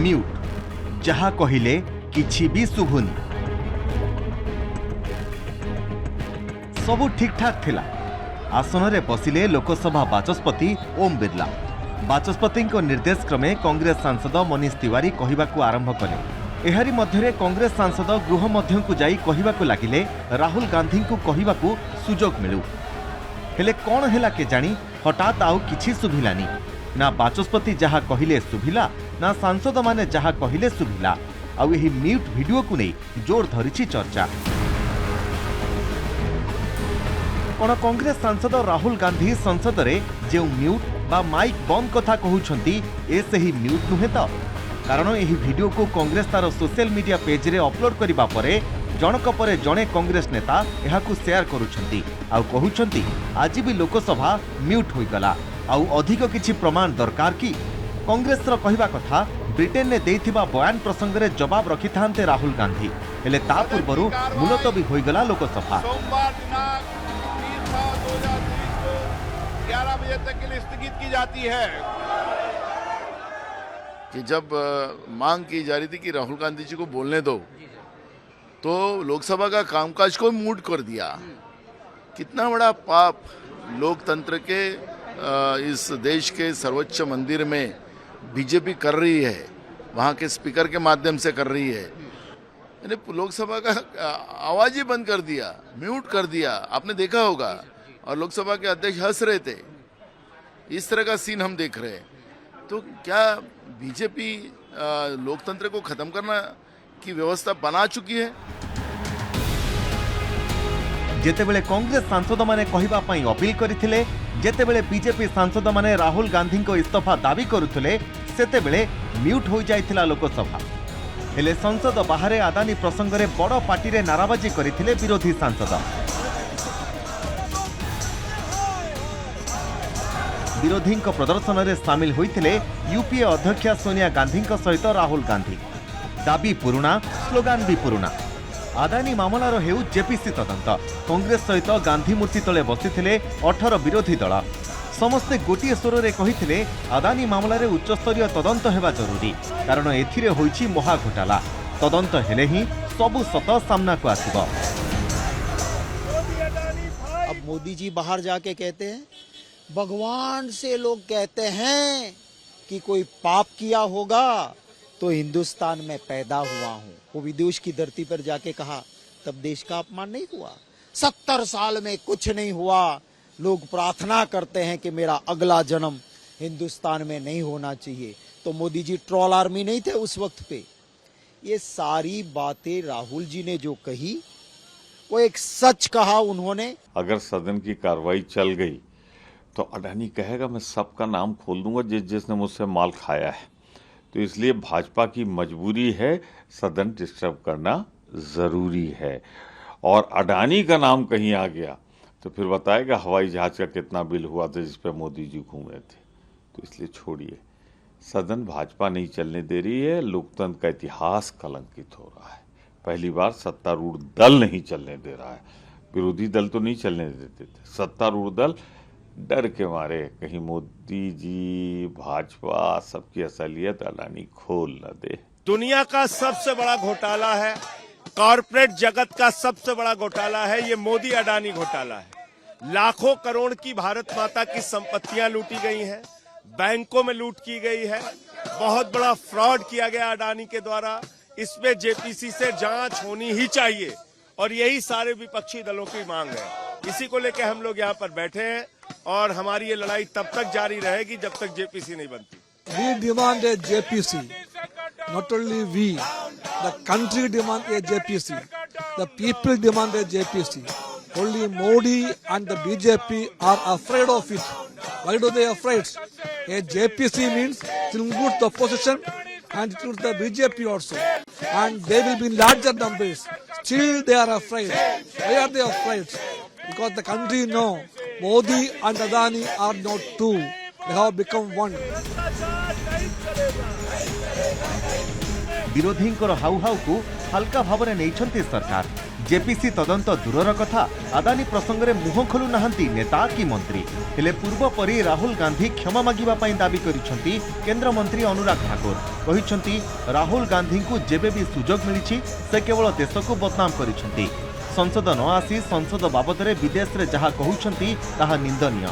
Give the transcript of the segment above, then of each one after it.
Mute जहा कहिले किछि भी शुभुनी सबु ठीक ठाक थिला। आसन रे बसिले लोकसभा बाचस्पति ओम बिरला। बाचस्पति निर्देश क्रमे कांग्रेस सांसद मनीष तिवारी कहवाकू आरंभ कले। एहारी मध्यरे कांग्रेस सांसद गृह मध्यकू जाई कहवाकू लागिले राहुल गांधी को कहवाकू सुजोग मिलू। हेले कौन हेला के जानी हठात आउ किछि सुभिलानी। ना बाचस्पति जहा कहिले सुभिला ना सांसद माने जहा कहिले सुभिला। आउ एही म्यूट वीडियो को नहीं जोर धरिछि चर्चा। कौन कांग्रेस सांसद राहुल गांधी संसद रे जो म्यूट बा माइक बंद कथा कहउछंती ए सही म्यूट नुहे तो। कारण एही वीडियो को कांग्रेस तार सोशल मीडिया पेज रे अपलोड करिबा परे जनक परे जणे कांग्रेस नेता एहाकू शेयर करूछंती आउ कहउछंती आज भी लोकसभा म्यूट होई गला। आउ अधिक किछि प्रमाण दरकार कि कांग्रेस रो कहबा कथा ब्रिटेन ने देइथिबा बयान प्रसंग रे जवाब रखि थांते राहुल गांधी। हेले ता पूर्वरु मुलतवी होई गला लोकसभा। 11 बजे तक के लिए स्थगित की जाती है कि जब मांग की जा रही थी कि राहुल गांधी जी को बोलने दो तो लोकसभा का कामकाज को मूड कर दिया। कितना बड़ा पाप लोकतंत्र के इस देश के सर्वोच्च मंदिर में बीजेपी कर रही है, वहाँ के स्पीकर के माध्यम से कर रही है। यानी लोकसभा का आवाज ही बंद कर दिया, म्यूट कर दिया। आपने देखा होगा और लोकसभा के अध्यक्ष हंस रहे थे। इस तरह का सीन हम देख रहे हैं। तो क्या बीजेपी लोकतंत्र को खत्म करना की व्यवस्था बना चुकी है? जेतेबेले कांग्रेस सांसद माने कहिबा पई अपील करिथिले, जेतेबेले बीजेपी सांसद माने राहुल गांधी को इस्तीफा दाबी करुथिले, सेतेबेले म्यूट हो जाइथिला लोकसभा। हेले संसद बाहर अदानी प्रसंग रे बड़ पार्टी रे नाराबाजी करिथिले विरोधी सांसद। विरोधी प्रदर्शन में सामिल होते यूपीए अध्यक्षा सोनिया गांधी सहित राहुल गांधी। दाबी पुरुणा, स्लोगान भी पुरुणा। अदानी मामलार हेउ जेपीसी तदंत। कांग्रेस सहित गांधी मूर्ति तले बसिथिले 18 विरोधी दल। समस्ते गोटे स्वर में कहिथिले अदानी मामलार उच्चस्तरीय तदंत हेबा जरूरी, कारण एथिरे होईछि महा घोटाला। तदंत हेले ही सबु सत सामना को आसिबो। अब मोदी जी बाहर जाके कहते हैं भगवान से लोग कहते हैं कि कोई पाप किया होगा तो हिंदुस्तान में पैदा हुआ हूं। वो विदेश की धरती पर जाके कहा तब देश का अपमान नहीं हुआ। 70 साल में कुछ नहीं हुआ। लोग प्रार्थना करते हैं कि मेरा अगला जन्म हिंदुस्तान में नहीं होना चाहिए। तो मोदी जी ट्रोल आर्मी नहीं थे उस वक्त पे। ये सारी बातें राहुल जी ने जो कही वो एक सच कहा उन्होंने। अगर सदन की कार्रवाई चल गई तो अडानी कहेगा मैं सबका नाम खोल दूंगा जिसने मुझसे माल खाया है। तो इसलिए भाजपा की मजबूरी है, सदन डिस्टर्ब करना जरूरी है। और अडानी का नाम कहीं आ गया तो फिर बताएगा हवाई जहाज का कितना बिल हुआ था जिस पे मोदी जी घूमे थे। तो इसलिए छोड़िए, सदन भाजपा नहीं चलने दे रही है। लोकतंत्र का इतिहास कलंकित हो रहा है। पहली बार सत्तारूढ़ दल नहीं चलने दे रहा है। विरोधी दल तो नहीं चलने देते थे, सत्तारूढ़ दल डर के मारे कहीं मोदी जी, भाजपा सबकी असलियत अडानी खोल न दे। दुनिया का सबसे बड़ा घोटाला है, कॉरपोरेट जगत का सबसे बड़ा घोटाला है ये मोदी अडानी घोटाला है। लाखों करोड़ की भारत माता की संपत्तियां लूटी गई हैं, बैंकों में लूट की गई है, बहुत बड़ा फ्रॉड किया गया अडानी के द्वारा। इसमें जेपीसी से जांच होनी ही चाहिए और यही सारे विपक्षी दलों की मांग है। इसी को लेकर हम लोग यहाँ पर बैठे हैं और हमारी ये लड़ाई तब तक जारी रहेगी जब तक जेपीसी नहीं बनती। We demand a JPC. Not only we, the country demand a JPC. The people demand a JPC. Only Modi and the BJP are afraid of it. Why do they afraid? A JPC means it will include the opposition and it will the BJP also. And they will be in larger numbers. Still they are afraid. Why are they afraid? Because the country know Modi and Adani are not two. They have become one. विरोधी how how को हल्का भाव में नहीं सरकार। JPC तदंत दूरर कथा अदानी प्रसंग में मुह खोलु नाहंती नेता कि मंत्री हेले पूर्व परी राहुल गांधी क्षमा मागिबा पई दाबी करिसेंती केंद्र मंत्री अनुराग ठाकुर कहिसेंती राहुल गांधी को जेबे भी सुजोग मिलिछि से केवल देश को बदनाम करिसेंती संसद न आसी संसद बाबद में विदेश में जहाँ कहउछंती ताहा निंदनीय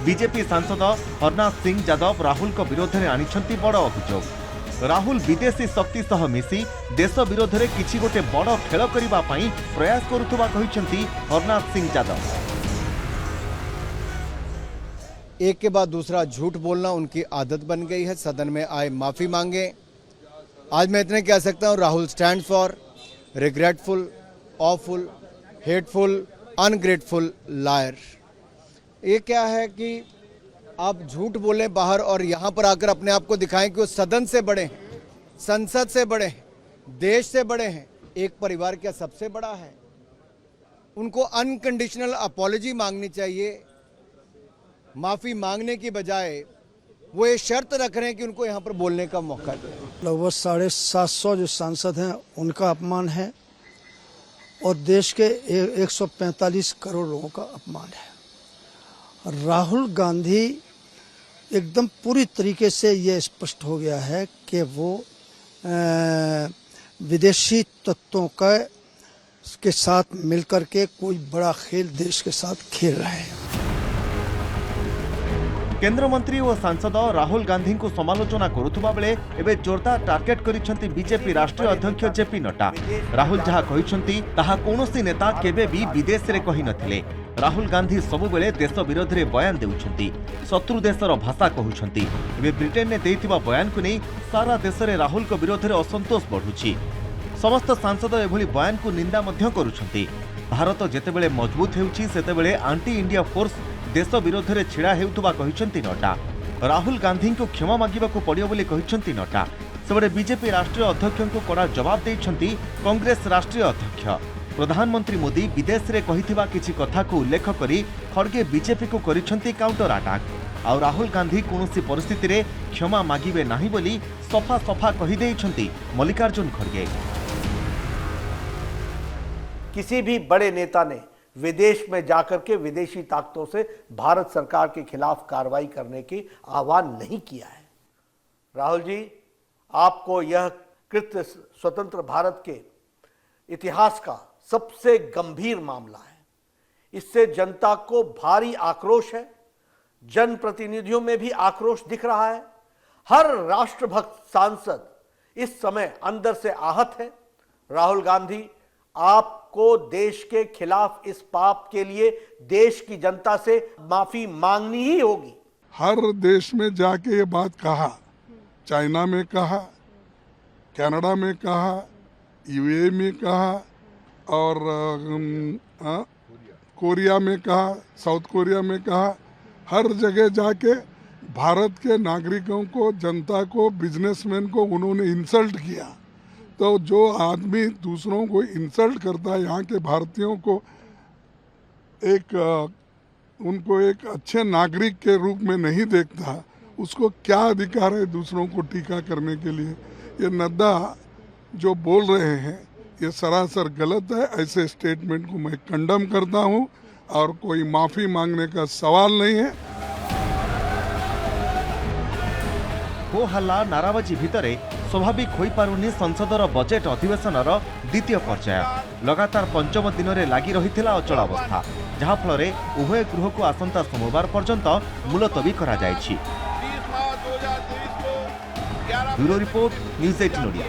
बीजेपी सांसद हरनाथ सिंह यादव राहुल को विरोध में आनिछंती बड़ अभियोग राहुल विदेशी शक्ति सह मिसी देश विरोध में किछि गोटे बड़ खेल करिबा पई प्रयास करुथुबा कहिसेंती हरनाथ सिंह यादव। एक के बाद दूसरा झूठ बोलना उनकी आदत बन गई है। सदन में आए माफी मांगे। आज मैं इतने कह सकता हूं, Rahul stand for regretful, awful, hateful, ungrateful liar. ये क्या है कि आप झूठ बोले बाहर और यहाँ पर आकर अपने आप को दिखाएं कि वो सदन से बड़े हैं, संसद से बड़े हैं, देश से बड़े हैं। एक परिवार क्या सबसे बड़ा है? उनको अनकंडीशनल अपॉलॉजी मांगनी चाहिए। माफी मांगने की बजाय वो ये शर्त रख रहे हैं कि उनको यहाँ पर बोलने का मौका दें। लगभग 750 जो सांसद हैं उनका अपमान है और देश के 145 करोड़ लोगों का अपमान है। राहुल गांधी एकदम पूरी तरीके से ये स्पष्ट हो गया है कि वो विदेशी तत्वों के साथ मिलकर के कोई बड़ा खेल देश के साथ खेल रहे हैं। केंद्र मंत्री और सांसद राहुल गांधी को समालोचना करुथुबा बेले एबे जोरदार टार्गेट करिसेंती बीजेपी राष्ट्रीय अध्यक्ष जेपी नड्डा। राहुल जहाँ कहिसेंती ताहा कोनोसी नेता केबे भी विदेश रे कहि नथिले। राहुल गांधी सबु बेले देश विरोध में बयान देउछंती, शत्रु देशर भाषा कहउछंती। एबे ब्रिटेन ने देइथिबा बयान को नहीं सारा देश में राहुल को विरोध में असंतोष बढ़ुछि। समस्त सांसद एभली बयान को निंदा मध्य करुछंती। भारत जेतेबेले मजबूत हेउछि सेतेबेले आंटी इंडिया फोर्स देश विरोध में छिड़ा हेउतुबा कहिसेंती नड्डा। राहुल गांधी को क्षमा मागिबाकू पड़ियो बोली कहिसेंती नड्डा। सेबडे बीजेपी राष्ट्रीय अध्यक्ष को कड़ा जवाब देइछंती कांग्रेस राष्ट्रीय अध्यक्ष। प्रधानमंत्री मोदी विदेश रे कहिथिबा किछि कथा को उल्लेख करी खड़गे बीजेपी को करिसेंती काउंटर अटैक। आ राहुल गांधी कोनोसी परिस्थिति रे क्षमा मागिबे नाही बोली सफा सफा कहि देइछंती मल्लिकार्जुन खड़गे। किसी भी बड़े नेता ने विदेश में जाकर के विदेशी ताकतों से भारत सरकार के खिलाफ कार्रवाई करने की आह्वान नहीं किया है। राहुल जी, आपको यह कृत्य स्वतंत्र भारत के इतिहास का सबसे गंभीर मामला है। इससे जनता को भारी आक्रोश है, जनप्रतिनिधियों में भी आक्रोश दिख रहा है। हर राष्ट्रभक्त सांसद इस समय अंदर से आहत है। राहुल गांधी, आपको देश के खिलाफ इस पाप के लिए देश की जनता से माफी मांगनी ही होगी। हर देश में जाके ये बात कहा, चाइना में कहा, कनाडा में कहा, यूएई में कहा और कोरिया में कहा, साउथ कोरिया में कहा। हर जगह जाके भारत के नागरिकों को, जनता को, बिजनेसमैन को उन्होंने इंसल्ट किया। तो जो आदमी दूसरों को इंसल्ट करता है, यहाँ के भारतीयों को उनको एक अच्छे नागरिक के रूप में नहीं देखता, उसको क्या अधिकार है दूसरों को टीका करने के लिए? ये नड्डा जो बोल रहे हैं ये सरासर गलत है। ऐसे स्टेटमेंट को मैं कंडम करता हूँ और कोई माफी मांगने का सवाल नहीं है। हो हल्ला नाराबाजी भितरे स्वाभाविक होई पारुनी संसदर बजेट अधिवेशनर द्वितीय पर्याय। लगातार पंचम दिन में लगी रही अचलावस्था, जहाँ फल उभय गृह को आसंता सोमवार पर्यंत मुलतवी करा जायछि। Bureau report, news 18 Odia.